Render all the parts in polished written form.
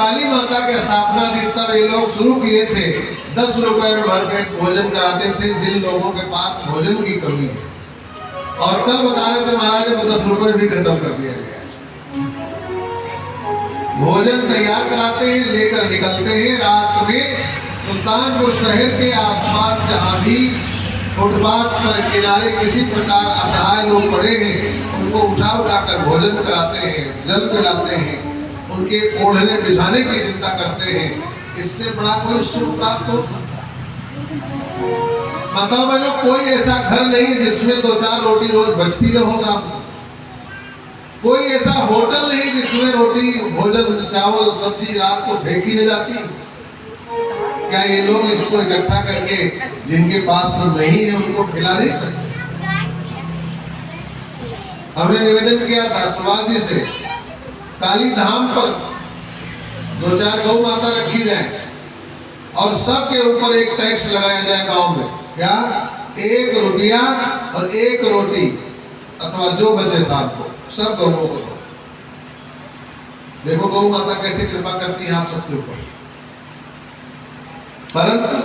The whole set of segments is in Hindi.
काली माता की स्थापना थी तब ये लोग शुरू किए थे 10 रुपए में भरपेट भोजन कराते थे जिन लोगों के पास भोजन की कमी है। और कल बता रहे थे महाराज को 10 रुपए भी खत्म कर दिया गया। भोजन तैयार कराते हैं, लेकर निकलते हैं। रात में सुल्तानपुर शहर के आसपास जहाँ भी फुटपाथ पर किनारे किसी प्रकार असहाय लोग पड़े हैं उनको उठा कर भोजन कराते हैं, जल पिलाते हैं, उनके ओढ़ने बिछाने की चिंता करते हैं। इससे बड़ा कोई सुख प्राप्त हो सकता है? माताओं बहनों, कोई ऐसा घर नहीं जिसमें 2-4 रोटी रोज बचती न हो साहब। कोई ऐसा होटल नहीं जिसमें रोटी भोजन चावल सब्जी रात को फेंकी न जाती। क्या ये लोग इसको इकट्ठा करके जिनके पास नहीं है उनको खिला नहीं सकते? हमने निवेदन किया था सुभाष जी से, काली धाम पर 2-4 गौ माता रखी जाए और सबके ऊपर एक टैक्स लगाया जाए गांव में। क्या? 1 रुपया और 1 रोटी अथवा जो बचे साहब को सब गौओं को दो। देखो गौ माता कैसे कृपा करती है आप सबके ऊपर। परंतु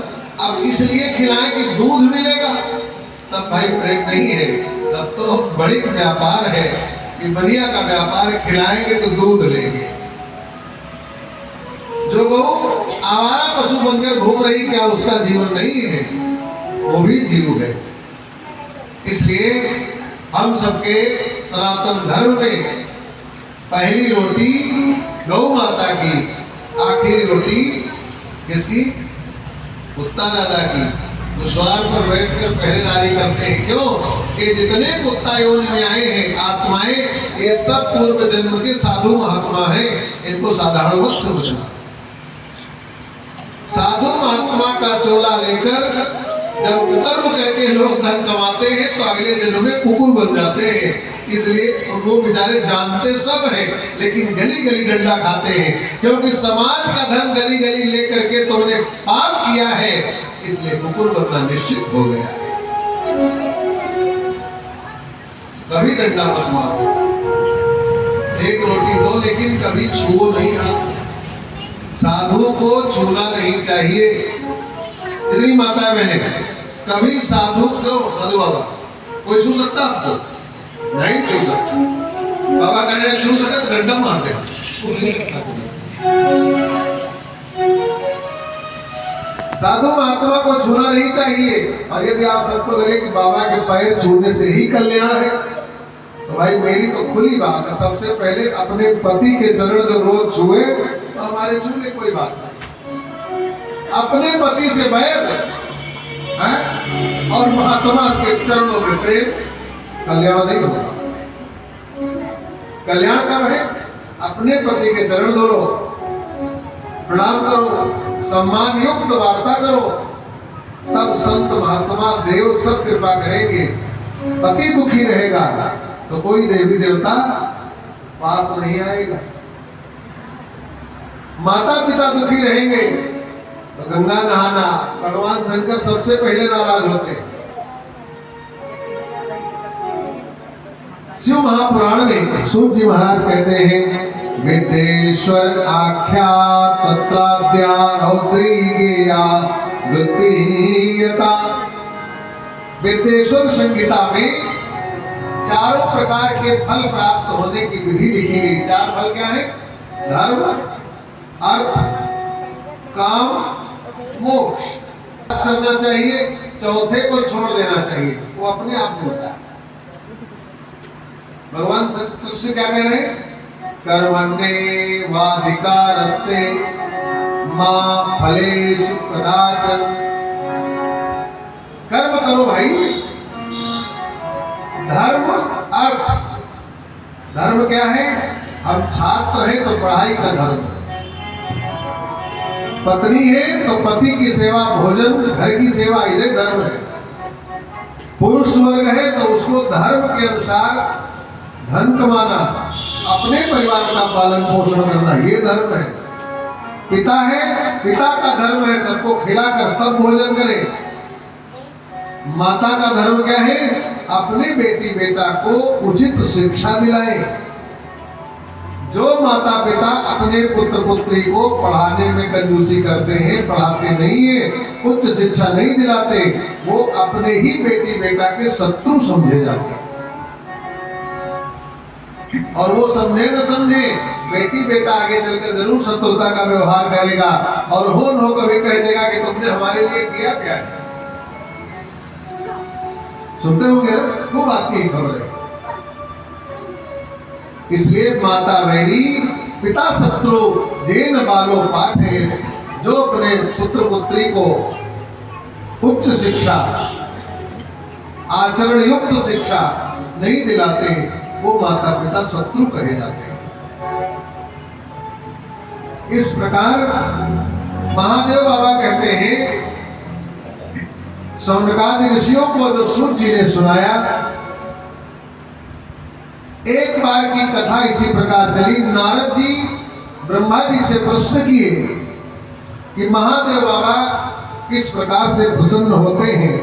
अब इसलिए खिलाएं कि दूध मिलेगा, तब भाई प्रेम नहीं है, तब तो बड़ी व्यापार है कि बनिया का व्यापार है, खिलाएंगे तो दूध लेंगे। जो गौ आवारा पशु बनकर घूम रही, क्या उसका जीवन नहीं है? वो भी जीव है। इसलिए हम सबके सनातन धर्म में पहली रोटी गौ माता की, आखिरी रोटी किसकी? कुत्ता दादा की। तो द्वार पर बैठकर पहरेदारी करते हैं। क्यों? कि जितने कुत्ता योनि में आए हैं आत्माएं, ये सब पूर्व जन्म के साधु महात्मा हैं। इनको साधारण मत समझना। साधु महात्मा का चोला लेकर जब कुकर्म करके लोग धन कमाते हैं तो अगले जन्म में कुकुर बन जाते हैं। इसलिए वो बेचारे जानते सब हैं लेकिन गली गली डंडा खाते हैं, क्योंकि समाज का धन गली गली लेकर के तुमने पाप किया है, इसलिए कुकुर बनना निश्चित हो गया। कभी डंडा मत मारो, 1 रोटी दो, लेकिन कभी छुओ नहीं हाथ से। साधुओं को छूना नहीं चाहिए। इतनी माता मैंने कभी साधु को, साधु बाबा कोई छू सकता आपको? नहीं छू सकता। बाबा कह रहे छू सकते तो डंडा मारते। साधु महात्मा को छूना नहीं चाहिए। और यदि आप सबको लगे कि बाबा के पैर छूने से ही कल्याण है, तो भाई मेरी तो खुली बात है, सबसे पहले अपने पति के चरण जब रोज छुए तो हमारे छूने कोई बात नहीं। अपने पति से बैर है और महात्मा के चरणों में प्रेम, कल्याण नहीं होगा। कल्याण कब है? अपने पति के चरण धरो, प्रणाम करो, सम्मान युक्त वार्ता करो, तब संत महात्मा देव सब कृपा करेंगे। पति दुखी रहेगा तो कोई देवी देवता पास नहीं आएगा। माता पिता दुखी रहेंगे तो गंगा नहाना, भगवान शंकर सबसे पहले नाराज होते हैं। शिव महापुराण में सूत जी महाराज कहते हैं, विद्येश्वर आख्या तत्राद्या रौद्रीया द्वितीयता। विद्येश्वर संहिता में 4 प्रकार के फल प्राप्त होने की विधि लिखी गई। 4 फल क्या है? धर्म, अर्थ, काम, मोक्ष। करना चाहिए, चौथे को छोड़ देना चाहिए, वो अपने आप में होता है। भगवान कृष्ण क्या कह रहे हैं? कर्मण्ये वाधिकारस्ते मां फलेषु कदाचन। कर्म करो भाई। धर्म, अर्थ। धर्म क्या है? हम छात्र हैं तो पढ़ाई का धर्म है। पत्नी है तो पति की सेवा, भोजन, घर की सेवा, ये धर्म है। पुरुष वर्ग है तो उसको धर्म के अनुसार धन कमाना, अपने परिवार का पालन पोषण करना, ये धर्म है। पिता है, पिता का धर्म है सबको खिलाकर तब भोजन करे। माता का धर्म क्या है? अपने बेटी बेटा को उचित शिक्षा दिलाए। जो माता पिता अपने पुत्र पुत्री को पढ़ाने में कंजूसी करते हैं, पढ़ाते नहीं है, उच्च शिक्षा नहीं दिलाते, वो अपने ही बेटी बेटा के शत्रु समझे जाते हैं। और वो समझे न समझे, बेटी बेटा आगे चलकर जरूर शत्रुता का व्यवहार करेगा और हो न हो कभी कह देगा कि तुमने हमारे लिए किया क्या है। सुनते होंगे ना, खूब आती है खबरें। इसलिए माता वैरी पिता शत्रु जेन बालो पाठे, जो अपने पुत्र पुत्री को उच्च शिक्षा, आचरण युक्त शिक्षा नहीं दिलाते, वो माता पिता शत्रु कहे जाते हैं। इस प्रकार महादेव बाबा कहते हैं, शौनकादि ऋषियों को जो सूत जी ने सुनाया, एक बार की कथा इसी प्रकार चली। नारद जी ब्रह्मा जी से प्रश्न किए कि महादेव बाबा किस प्रकार से प्रसन्न होते हैं।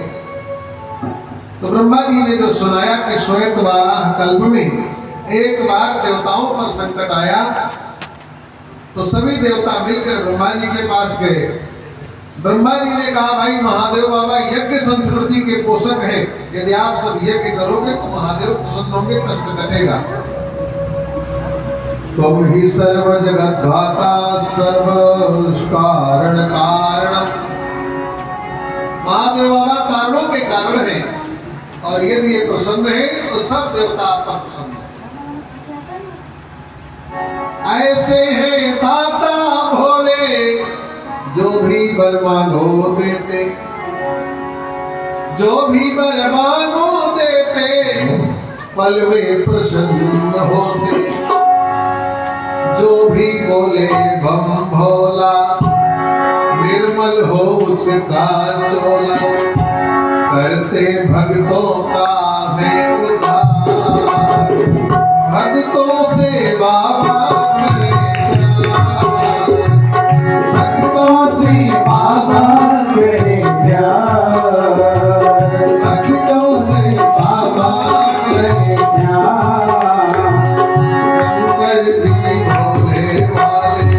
तो ब्रह्मा जी ने जो सुनाया कि श्वेत वाराह कल्प में एक बार देवताओं पर संकट आया, तो सभी देवता मिलकर ब्रह्मा जी के पास गए। ब्रह्मा जी ने कहा, भाई महादेव बाबा यज्ञ संस्कृति के पोषक हैं, यदि आप सब यज्ञ करोगे तो महादेव प्रसन्न होंगे, कष्ट कटेगा। तुम ही सर्व जगत धाता सर्व कारण कारण, महादेव बाबा कारणों के कारण हैं, और यदि ये प्रसन्न है तो सब देवता आप पर प्रसन्न है। ऐसे हैं दाता भोले, जो भी वर मांगो देते, जो भी वर मांगो देते, पल में प्रसन्न होते। जो भी बोले बम भोला, निर्मल हो उसका चोला, करते भक्तों का है उद्धार, भक्तों से बाबा करे प्यार, भक्तों से बाबा करे प्यार, भक्तों से बाबा करे प्यार। शंकर जी भोले वाले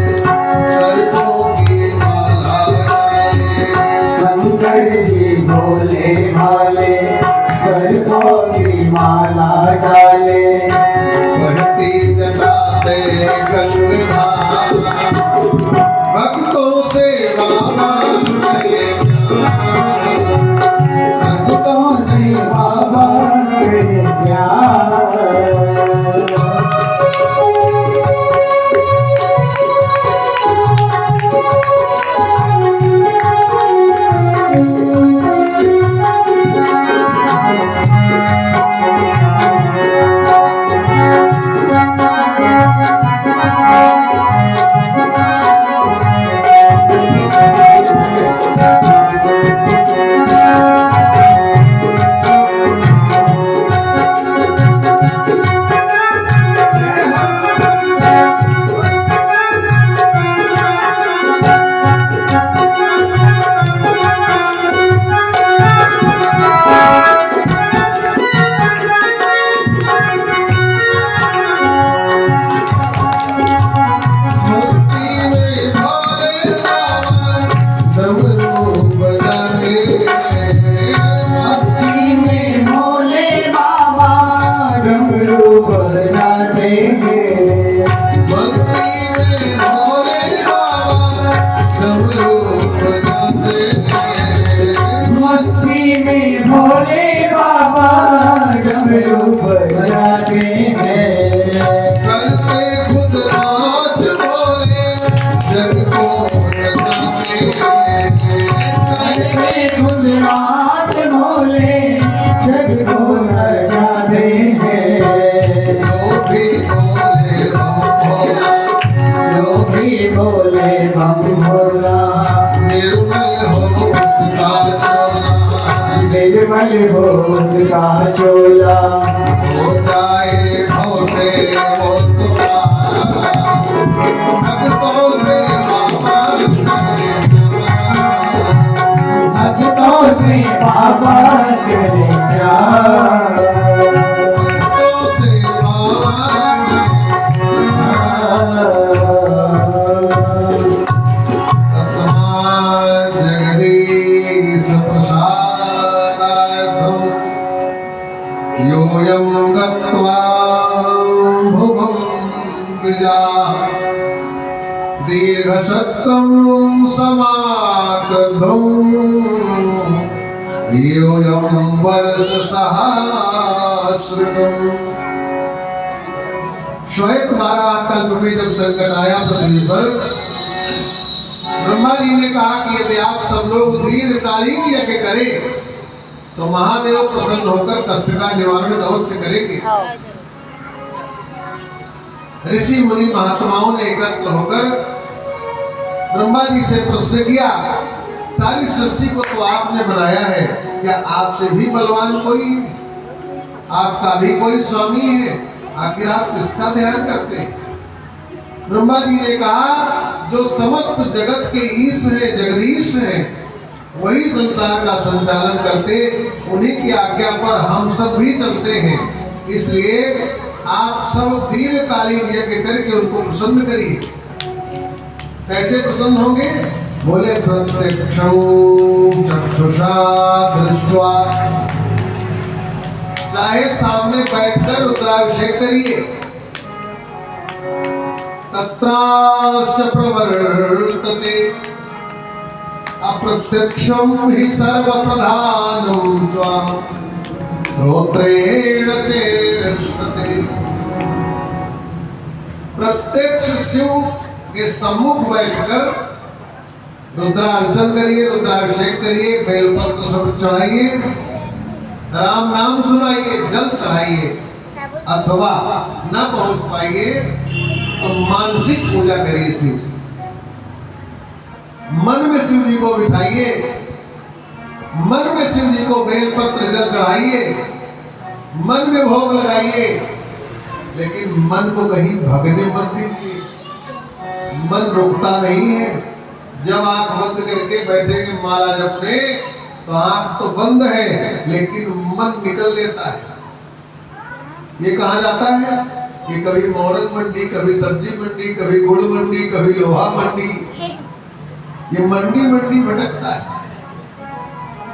सर्पों की माला डाले, शंकर जी भोले भाले सर्पों की माला डाले। बहती जटा से गंगाधार, भक्तों से बाबा करे प्यार, भक्तों से बाबा करे प्यार। निर्मल हो उसका चोला, हो जाए भव से वो तुम्हारा, भक्तों से बाबा करे प्यार, भक्तों से बाबा करे प्यार, भक्तों से बाबा करे प्यार। दीर्घशत्रं समाकृतं यूयं वर्षसहस्रम्। श्वेत 12 कल्प में जब संकट आया पृथ्वी पर, ब्रह्मा जी ने कहा कि यदि आप सब लोग दीर्घकालीन यज्ञ करें तो महादेव प्रसन्न होकर कष्ट का निवारण अवश्य करेंगे। ऋषि मुनि महात्माओं ने एकत्र होकर ब्रह्मा जी से प्रश्न किया, सारी सृष्टि को तो आपने बनाया है, क्या आपसे भी बलवान कोई है? आपका भी कोई स्वामी है? आखिर आप किसका ध्यान करते हैं? ब्रह्मा जी ने कहा, जो समस्त जगत के ईश है, जगदीश है, वही संसार का संचालन करते, उन्हीं की आज्ञा पर हम सब भी चलते हैं। इसलिए आप सब दीर्घकालीन यज्ञ करके उनको प्रसन्न करिए। कैसे प्रसन्न होंगे? बोले प्रत्यक्षं चक्षुषा दृष्ट्वा, चाहे सामने बैठकर रुद्राभिषेक करिए। तत्राश्च प्रवर्तते अप्रत्यक्षं हि सर्वप्रधानं त्वां श्रोत्रेण चेष्टते। प्रत्यक्ष शिव के सम्मुख बैठकर रुद्रार्चन करिए, रुद्राभिषेक करिए, बेलपत्र सब चढ़ाइए, राम नाम सुनाइए, जल चढ़ाइए, अथवा न पहुंच पाइए तो मानसिक पूजा करिए शिव की। मन में शिव जी को बिठाइए, मन में शिव जी को बेलपत्र जल चढ़ाइए, मन में भोग लगाइए, लेकिन मन को कहीं भगने मत दीजिए। मन रुकता नहीं है। जब आंख बंद करके बैठेंगे माला जपने तो आंख तो बंद है, लेकिन मन निकल लेता है। ये कहा जाता है कि कभी मोरंग मंडी, कभी सब्जी मंडी, कभी गुड़ मंडी, कभी लोहा मंडी। ये मंडी मंडी भटकता है।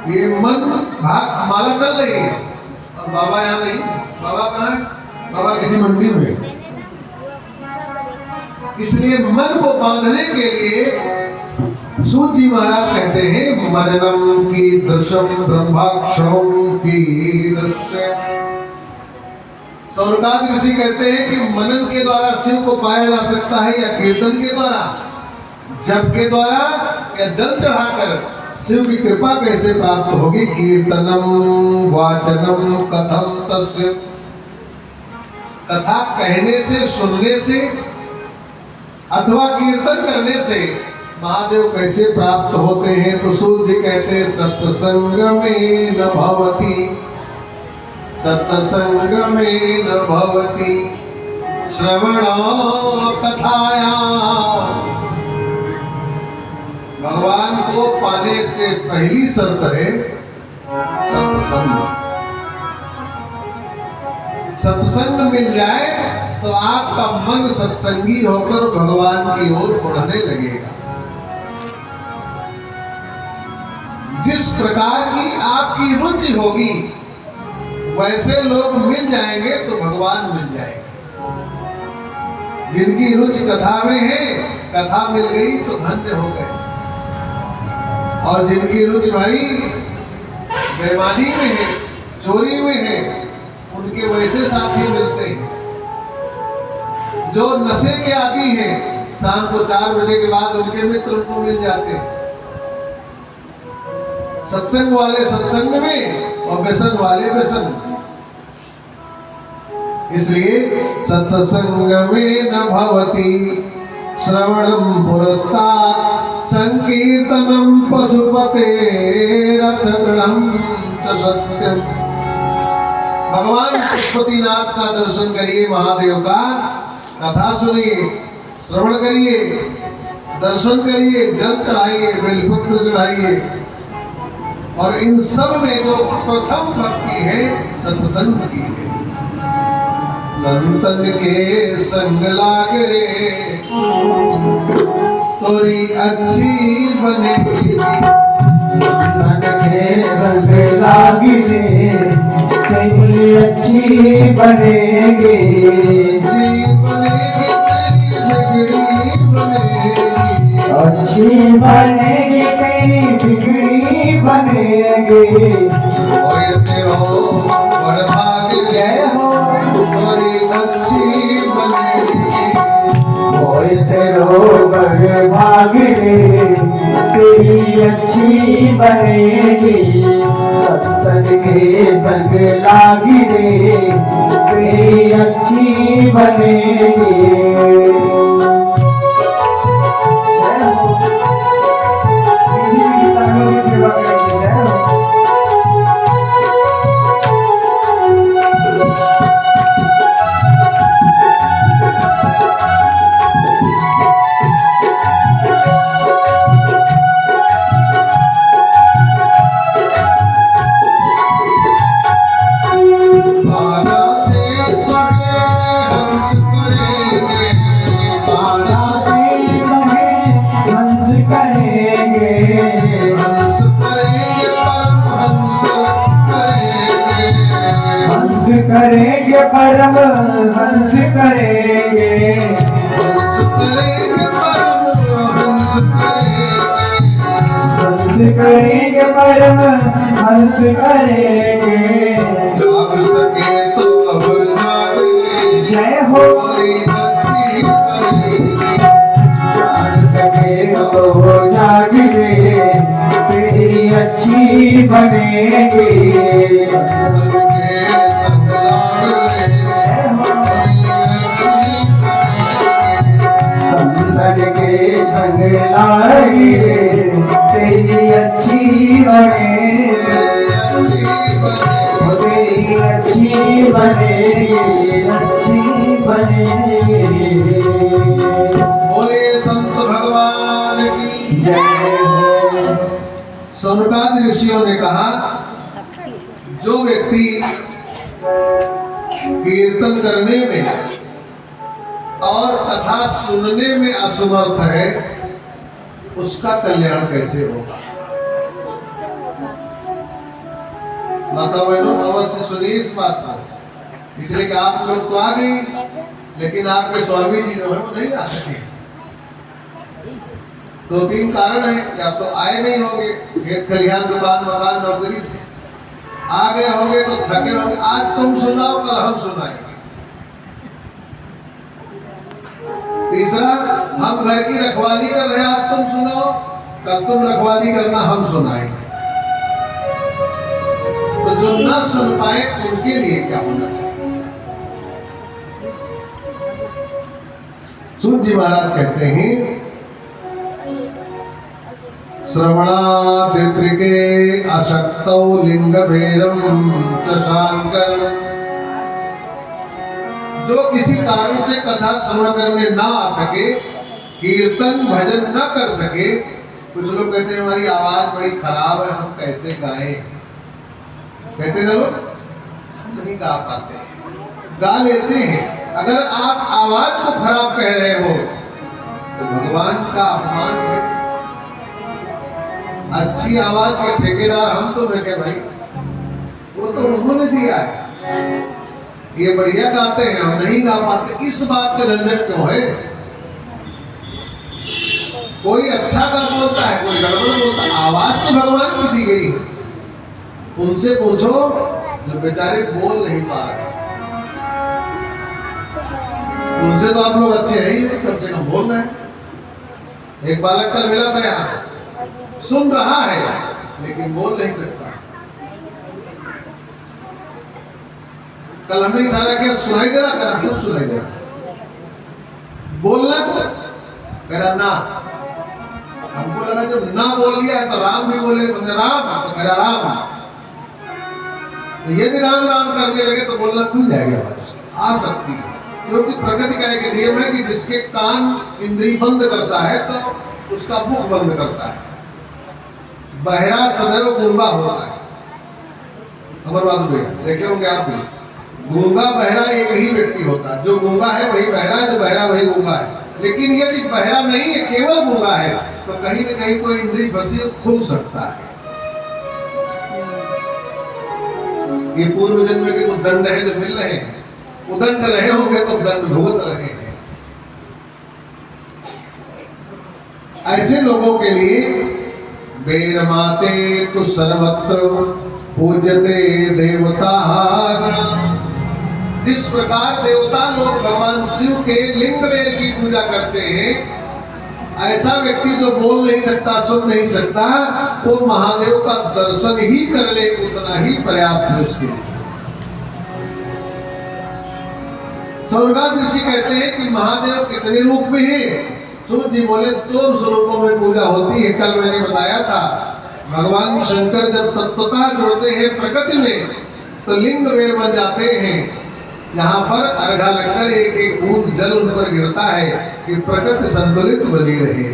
ये मन माला चल रही है और बाबा यहाँ नहीं। बाबा कहाँ है? बाबा किसी मंडी में। इसलिए मन को बांधने के लिए सूत जी महाराज कहते हैं, मननम की दृश्यम ब्रह्माक्षरम की दृश्य। सौनकाद ऋषि कहते हैं कि मनन के द्वारा शिव को पाया जा सकता है, या कीर्तन के द्वारा, जप के द्वारा, या जल चढ़ाकर शिव की कृपा कैसे प्राप्त होगी? कीर्तनम वाचनम कथम तस्य। कथा कहने से, सुनने से अथवा कीर्तन करने से महादेव कैसे प्राप्त होते हैं? तो सूर्य जी कहते हैं, सत्संग में न भवति, सत्संग में न भवति श्रवण कथाया। भगवान को पाने से पहली शर्त है सत्संग। सत्संग मिल जाए तो आपका मन सत्संगी होकर भगवान की ओर बढ़ने लगेगा। जिस प्रकार की आपकी रुचि होगी वैसे लोग मिल जाएंगे तो भगवान मिल जाएंगे। जिनकी रुचि कथा में है, कथा मिल गई तो धन्य हो गए। और जिनकी रुचि भाई बेईमानी में है, चोरी में है, उनके वैसे साथी मिलते हैं। जो नशे के आदी हैं, शाम को 4 बजे के बाद उनके मित्र उनको मिल जाते हैं। सत्संग वाले सत्संग में और व्यसन वाले व्यसन। इसलिए सत्संग में न भवति श्रवणम पुरस्तात् संकीर्तनम पशुपते रथगणम च सत्यम। भगवान पशुपतिनाथ का दर्शन करिए, महादेव का कथा सुनिए, श्रवण करिए, दर्शन करिए, जल चढ़ाइए, बेलपत्र चढ़ाइए। और इन सब में जो प्रथम भक्ति है सत्संग की है। संतन के संग लाग रे तोरी अच्छी बनेगी। संतन के संग लाग रे तेरी अच्छी बनेगी। बनेगी तेरी बिगड़ी बनेगी। अच्छी बनेगी तेरी बिगड़ी बनेगी होए तेरो बड़ भाग्य जय हो तोरी अच्छी बनेगी होए तेरो बड़ भाग्य तेरी अच्छी बनेगी सत्संग के संग लागी रे तेरी अच्छी बनेगी जय हो किसी भी किसानों की सेवा करेंगे जय हो बाबा से बड़े हंस करेंगे बाबा हंस करेंगे हंस करेंगे परम हंस करेंगे हंस करेंगे परम हंस करेंगे हंस करेंगे परम हंस करेंगे हंस करेंगे परम हंस करेंगे जाग सके तो अब जाग रे जय हो बोली भक्ति करेंगे जाग सके तो हो जाग रे तेरी अच्छी बनेगी मन के संग लाग रे जय हो संतन के संग लागी तेरी अच्छी बनेगी तेरी अच्छी बनेगी अच्छी बनेगी बोले संत भगवान की जय हो सौनकादि ऋषियों ने कहा जो व्यक्ति कीर्तन करने में और कथा सुनने में असमर्थ है उसका कल्याण कैसे होगा। माता बहनों अवश्य सुनिए इस बात को, इसलिए कि आप लोग तो आ गई लेकिन आपके स्वामी जी जो है वो नहीं आ सके। दो तीन कारण है, या तो आए नहीं होंगे खेत खलिहान दुकान मकान नौकरी से, आ गए होंगे तो थके होंगे, आज तुम सुनाओ कल हम सुनाएंगे। तीसरा, हम घर की रखवाली कर रहे हैं, आज तुम सुनाओ कल तुम रखवाली करना हम सुनाएंगे। तो जो न सुन पाए उनके लिए क्या होना चाहिए। सूत जी महाराज कहते हैं श्रवणादित्रिके अशक्तौ लिंग भेरम चशांकरम। जो किसी कारण से कथा श्रवण करने ना आ सके, कीर्तन भजन न कर सके, कुछ लोग कहते हैं हमारी आवाज बड़ी खराब है हम कैसे गाएं, कहते ना लोग हम नहीं गा पाते, गा लेते हैं। अगर आप आवाज को खराब कह रहे हो तो भगवान का अपमान है। अच्छी आवाज के ठेकेदार हम तो मैं भाई, वो तो उन्होंने दिया है, ये बढ़िया गाते हैं हम नहीं गा पाते, इस बात का झंझट क्यों है। कोई अच्छा गा बोलता है कोई गड़बड़ बोलता है, आवाज तो भगवान की दी गई है। उनसे पूछो जो बेचारे बोल नहीं पा रहे, उनसे तो आप लोग अच्छे हैं ही, कम से कम बोल रहे हैं। एक बालक कल मिला था यहाँ, सुन रहा है लेकिन बोल नहीं सकता। कल हमने इशारा किया सुनाई दे रहा, करा सब सुनाई दे रहा, बोलना को करा ना। हमको लगा जब ना बोल लिया है तो राम भी बोले, तो राम तो करा राम। तो यदि राम राम करने लगे तो बोलना खुल जाएगी, आवाज आ सकती है, क्योंकि प्रकृति का एक नियम है कि जिसके कान इंद्री बंद करता है तो उसका मुख बंद करता है। बहरा सदैव गूंगा होता है। अमर बहादुर भैया देखे होंगे आप भी, गूंगा बहरा एक ही व्यक्ति होता है, जो गूंगा है वही बहरा है, जो बहरा वही गूंगा है। लेकिन यदि बहरा नहीं है केवल गूंगा है तो कहीं न कहीं कोई इंद्री फंसी खुल सकता है। ये पूर्व जन्म के कुछ दंड है जो मिल रहे हैं, उदंड रहे होंगे तो दंड भुगत रहे हैं। ऐसे लोगों के लिए बेरमाते तो सर्वत्र पूजते देवता गण। जिस प्रकार देवता लोग भगवान शिव के लिंग बेर की पूजा करते हैं, ऐसा व्यक्ति जो बोल नहीं सकता, सुन नहीं सकता, वो महादेव का दर्शन ही कर ले उतना ही पर्याप्त है उसके लिए। स्वर्गनाथ ऋषि कहते हैं कि महादेव कितने रूप में है। सूत जी बोले 2 स्वरूपों में पूजा होती है। कल मैंने बताया था, भगवान शंकर जब तत्वतः जुड़ते हैं प्रकृति में तो लिंग बेर बन जाते हैं। यहाँ पर अर्घा लगकर एक एक बूंद जल उन पर गिरता है कि प्रकृति संतुलित बनी रहे।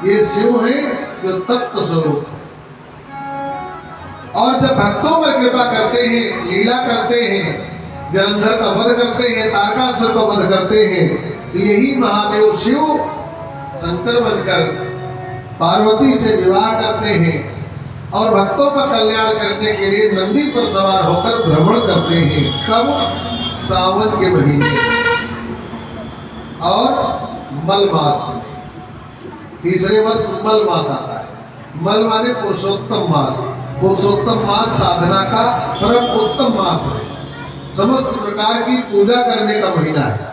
ये शिव है जो तत्व स्वरूप है। और जब भक्तों पर कृपा करते हैं, लीला करते हैं, जलंधर का वध करते हैं, तारकासुर का वध करते हैं, तो यही महादेव शिव शंकर बनकर पार्वती से विवाह करते हैं और भक्तों का कल्याण करने के लिए नंदी पर सवार होकर भ्रमण करते हैं। कब? सावन के महीने और मल मास में। तीसरे वर्ष मल मास आता है। मल माने पुरुषोत्तम मास। पुरुषोत्तम मास साधना का परम उत्तम मास है। समस्त प्रकार की पूजा करने का महीना है।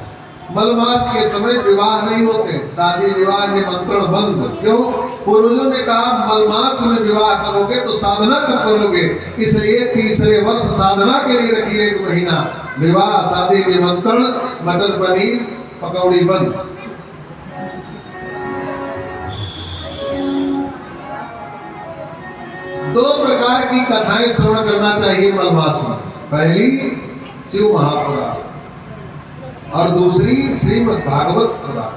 मल मास के समय विवाह नहीं होते, शादी विवाह निमंत्रण बंद। क्यों? पूर्वजों ने कहा मल मास में विवाह करोगे तो साधना कब करोगे, इसलिए तीसरे वर्ष साधना के लिए रखिए एक महीना। विवाह, शादी, निमंत्रण, मटर पनीर, पकौड़ी बंद। दो प्रकार की कथाएं श्रवण करना चाहिए मलमास में। पहली शिव महापुराण और दूसरी श्रीमद् भागवत पुराण।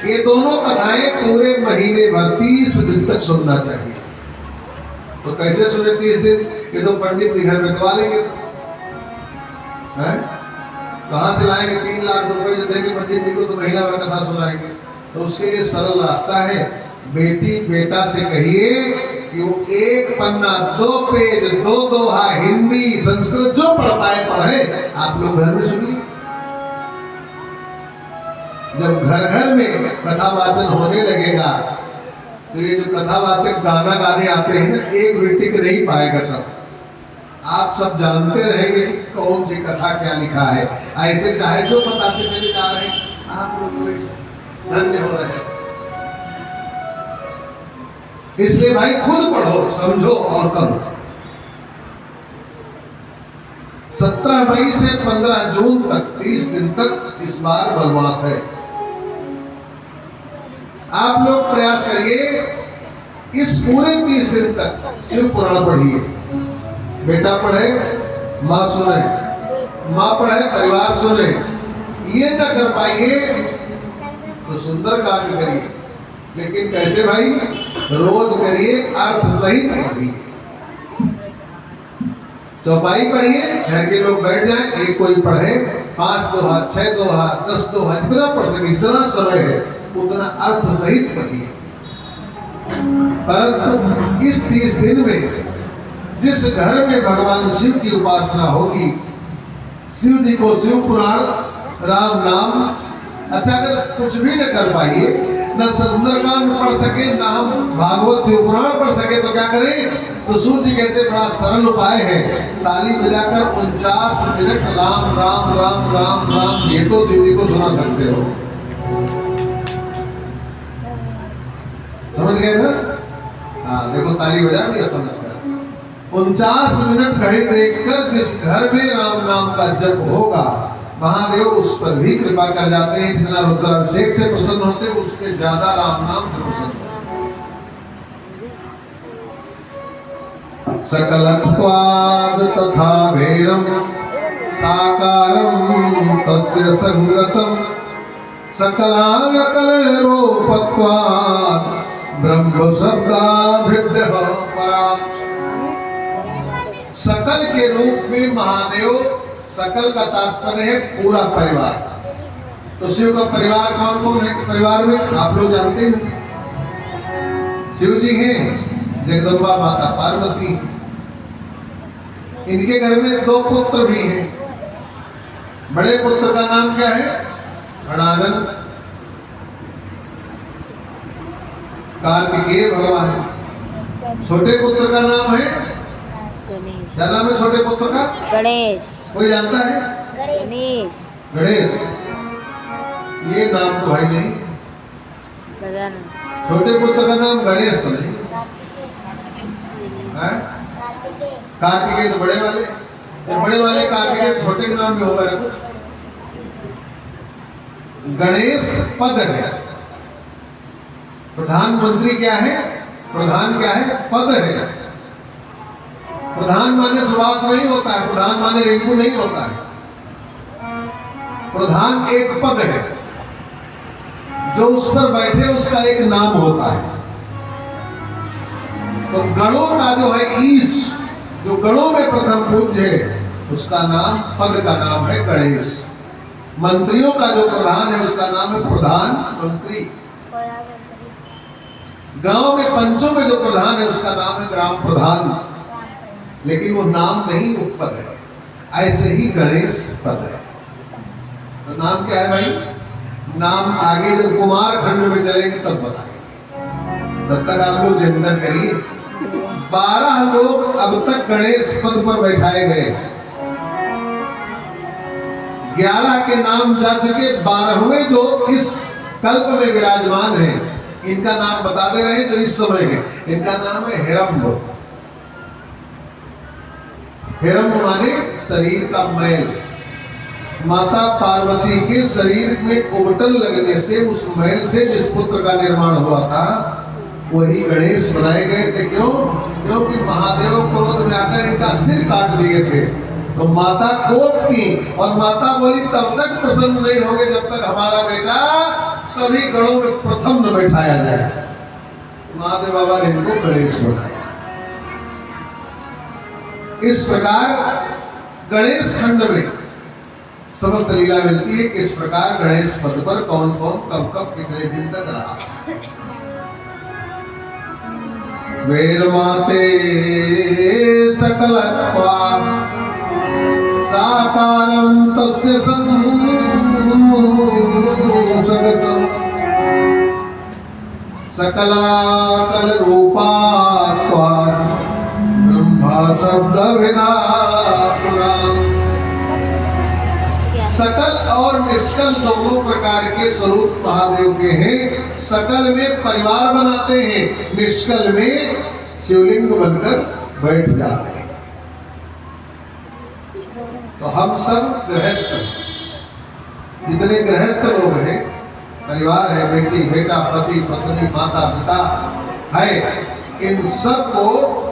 ये दोनों कथाएं पूरे महीने भर 30 दिन तक सुनना चाहिए। तो कैसे सुने 30 दिन? ये तो पंडित जी घर में गवा लेंगे। तो कहाँ से लाएंगे 3 लाख रुपए जो देंगे पंडित जी को तो महीना भर कथा सुनाएंगे? तो उसके लिए सरल रास्ता है, बेटी बेटा से कहिए कि वो 1 पन्ना 2 पेज 2 दोहा हिंदी संस्कृत जो पढ़ पाए पढ़े। आप लोग घर में सुनिए। जब घर घर में कथा वाचन होने लगेगा तो ये जो कथावाचक गाना गाने आते हैं ना, एक भी टिक नहीं पाएगा। तब आप सब जानते रहेंगे कि कौन सी कथा क्या लिखा है। ऐसे चाहे जो बताते चले जा रहे हैं, आप लोग धन्य हो रहे हैं। इसलिए भाई खुद पढ़ो, समझो और करो। 17 मई से 15 जून तक 30 दिन तक इस बार वनवास है। आप लोग प्रयास करिए इस पूरे 30 दिन तक शिव पुराण पढ़िए। बेटा पढ़े, माँ सुने, माँ पढ़े, परिवार सुने। ये न कर पाइए तो सुंदर कांड करिए, लेकिन कैसे भाई? रोज करिए, अर्थ सहित पढ़िए। चौपाई पढ़िए, घर के लोग बैठ जाएं, एक कोई पढ़े, 5 दोहा, 6 दोहा, 10 दोहा, जितना पढ़ सके, जितना समय है उतना अर्थ सहित पढ़िए। परंतु इस 30 दिन में जिस घर में भगवान शिव की उपासना होगी, शिव जी को शिव पुराण, राम नाम, अच्छा अगर कुछ भी न कर पाइए, न सुंदरकांड पढ़ सके, न हम भागवत शिव पुराण पढ़ सके, तो क्या करें? तो सूत जी कहते बड़ा सरल उपाय है, ताली बजाकर 49 मिनट राम राम राम राम राम ये तो शिव जी को सुना सकते हो। समझ गए ना? हाँ, देखो ताली बजा दिया समझ कर। 49 मिनट घड़ी देखकर जिस घर में राम नाम का जप होगा, महादेव उस पर भी कृपा कर जाते हैं। जितना रुद्राभिषेक से प्रसन्न होते हैं, उससे ज्यादा राम नाम से प्रसन्न होते हैं। सकलत्वाद तथा भेरम साकारम तस्य संगतम सकलाकल रूपत्वाद ब्रह्म शब्दाभिद्य परा। सकल के रूप में महादेव, सकल का तात्पर्य है पूरा परिवार। तो शिव का परिवार कौन कौन है? परिवार में आप लोग जानते हैं, शिव जी हैं, जगदम्बा माता पार्वती, इनके घर में 2 पुत्र भी हैं। बड़े पुत्र का नाम क्या है? अड़ानंद। कार्तिकेय भगवान। छोटे पुत्र का नाम है, गणेश। क्या नाम है छोटे पुत्र का? गणेश। कोई जानता है? गणेश। गणेश। ये नाम तो भाई नहीं है। गजानन। छोटे पुत्र का नाम गणेश तो नहीं है। कार्तिकेय तो बड़े वाले, ये बड़े वाले कार्तिकेय, छोटे के नाम भी होगा ना कुछ। गणेश पद है। प्रधानमंत्री क्या है? प्रधान क्या है? पद है। प्रधान माने सुभाष नहीं होता है, प्रधान माने रिंकू नहीं होता है। प्रधान एक पद है, जो उस पर बैठे उसका एक नाम होता है। तो गणों का जो है ईश, जो गणों में प्रथम पूज्य है, उसका नाम, पद का नाम है गणेश। मंत्रियों का जो प्रधान है उसका नाम है प्रधानमंत्री। गांव में पंचों में जो प्रधान है उसका नाम है ग्राम प्रधान। लेकिन वो नाम नहीं, वो पद है। ऐसे ही गणेश पद है। तो नाम क्या है भाई? नाम आगे जब कुमार खंड में चलेंगे तब बताएंगे। तब तक आप लोग चिंतन करिए। 12 लोग अब तक गणेश पद पर बैठाए गए। 11 के नाम जा चुके, 12वें जो इस कल्प में विराजमान है, इनका नाम बता दे रहे हैं जो इस समय है। इनका नाम है हिरंब। हिरंब माने शरीर का मैल। माता पार्वती के शरीर में उबटन लगने से, उस मैल से जिस पुत्र का निर्माण हुआ था, वही गणेश बनाए गए थे। क्यों? क्योंकि महादेव क्रोध में आकर इनका सिर काट दिए थे। तो माता कोप की और माता बोली तब तक प्रसन्न नहीं होंगे जब तक हमारा बेटा सभी गणों में प्रथम न बैठाया जाए। तो महादेव बाबा ने इनको गणेश बनाया। इस प्रकार गणेश खंड में समस्त लीला मिलती है। किस प्रकार गणेश पद पर कौन कौन कब कब कितने दिन तक रहा। वेरमाते सकलत्वा साकारं तस्य संसगतं सकलाकल रूपात्वात् ब्रह्मा शब्द विदा पुरा। सकल और निष्कल दोनों प्रकार के स्वरूप महादेव के हैं। सकल में परिवार बनाते हैं, निष्कल में शिवलिंग बनकर बैठ जाते हैं। तो हम सब गृहस्थ, जितने गृहस्थ लोग हैं, परिवार है, बेटी बेटा पति पत्नी माता पिता है, इन सब को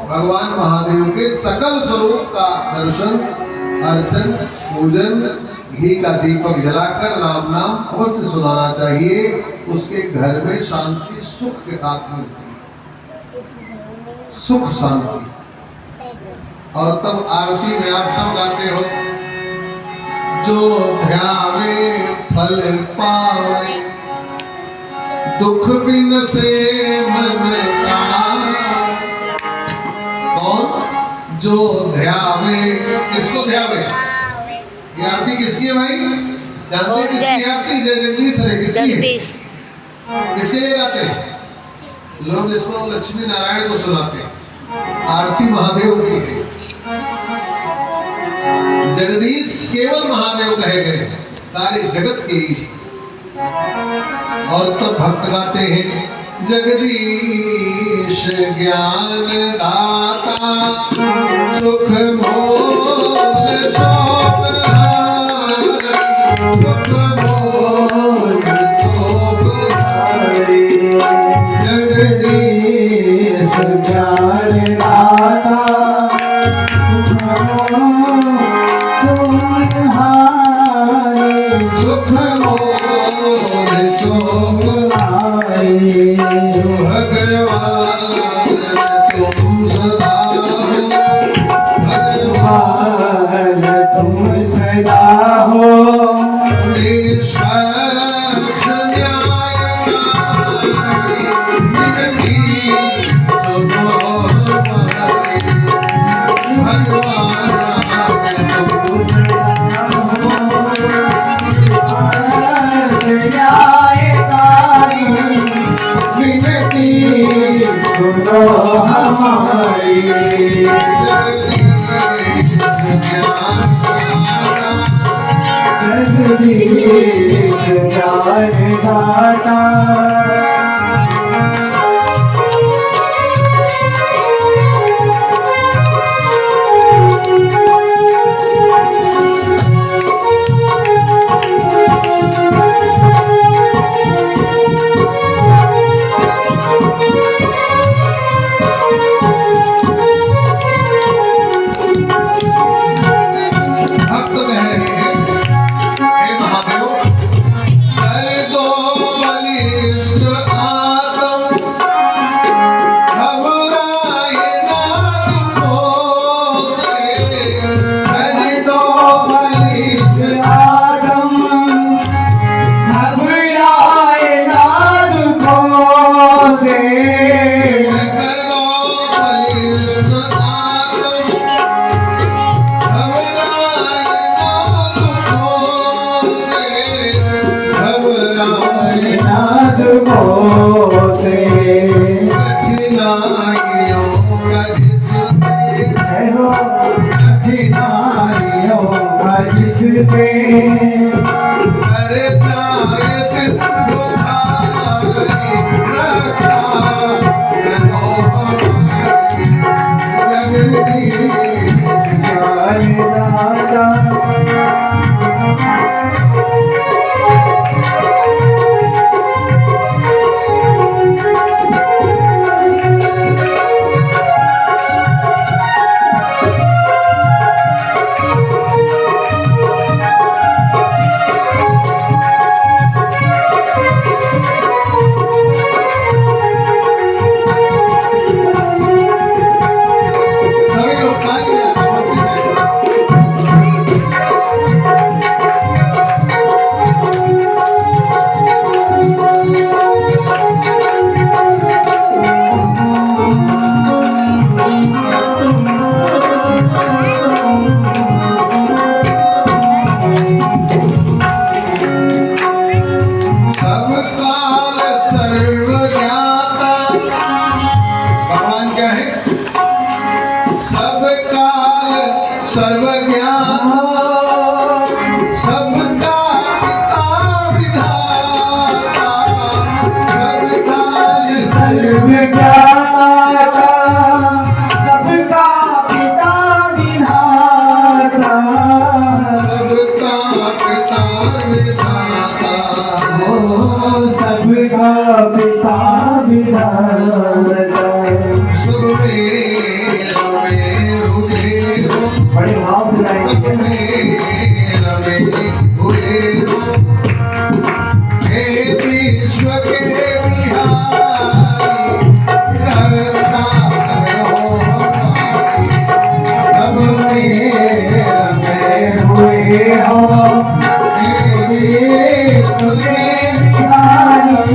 भगवान महादेव के सकल स्वरूप का दर्शन, अर्चन, पूजन, घी का दीपक जलाकर राम नाम अवश्य सुनाना चाहिए। उसके घर में शांति सुख के साथ मिलती है, सुख शांति। और तब आरती में आप सब गाते हो, जो ध्यावे फल पावे, दुख बिन से मन का। कौन? जो ध्यावे। किसको ध्यावे? ये आरती किसकी है भाई? जानते हैं किसकी आरती? जय जगदीश है। किसकी है? किसके लिए गाते हैं? लोग इसको लक्ष्मी नारायण को सुनाते हैं। आरती महादेव की है। जगदीश केवल महादेव कहे गए, सारे जगत के ईश। और तब भक्त गाते हैं, जगदीश ज्ञान दाता सुख मोल शोक हारी, सुख मोल शोक हारी। जगदीश ज्ञान दाता सुख मोल शोक हारी। भगवान तुम सदा हो, भगवान तुम सदा हो, निष्पक्ष न्यायकारी, विनती सुनो हमारी। भगवान तुम सदा न्यायकारी, विनती कष्टों से कठिनाइयों का जिससे सहो कठिनाइयों का जिससे करता है सिद्ध भारी रखा करो हमारी जगदीश दाता सभी लोग ताली बजाकर सब काल सर्वज्ञाता भगवान क्या है सब काल सर्वज्ञाता सबका पिता विधाता सब काल सर्वज्ञाता सबका पिता विधाता सबका पिता विधाता ओ सबका पिता विधाता सब में हुए हो बड़े भाव से सब गाएंगे में हुए हो हे विश्व के बिहारी रक्षा करो हमारी सब में हुए हो हे विश्व के बिहारी